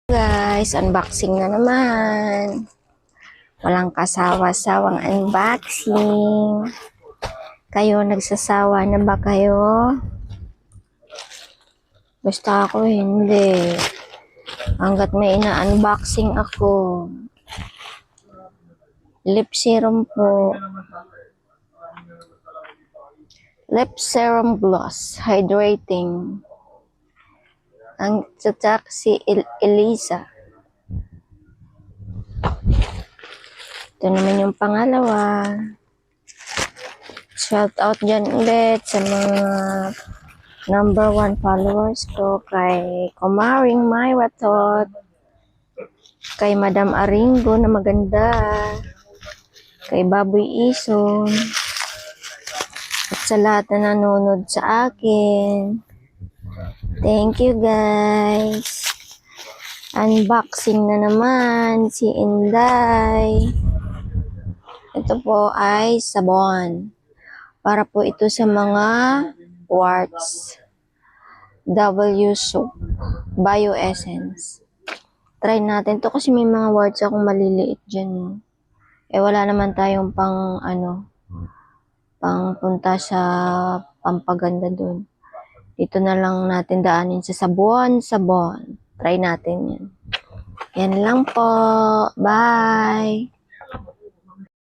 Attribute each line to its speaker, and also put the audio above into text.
Speaker 1: Guys, unboxing na naman. Walang kasawa-sawang unboxing. Kayo, nagsasawa na ba kayo? Basta ako hindi. Hanggat may ina-unboxing ako. Lip serum po. Lip serum gloss. Hydrating. Ang tsatak si Elisa. Ito naman yung pangalawa. Shout out dyan ulit sa mga number 1 followers ko. Kay Kumaring Myra Tot. Kay Madam Aringo na maganda. Kay Baboy Ison. At sa lahat na nanonood sa akin. Thank you guys. Unboxing na naman si Inday. Ito po ay sabon. Para po ito sa mga warts. W soap. Bio Essence. Try natin to kasi may mga warts akong maliliit dyan. Eh wala naman tayong pang punta sa pampaganda dun. Dito na lang natin daanin sa sabon. Try natin yan. Yan lang po. Bye!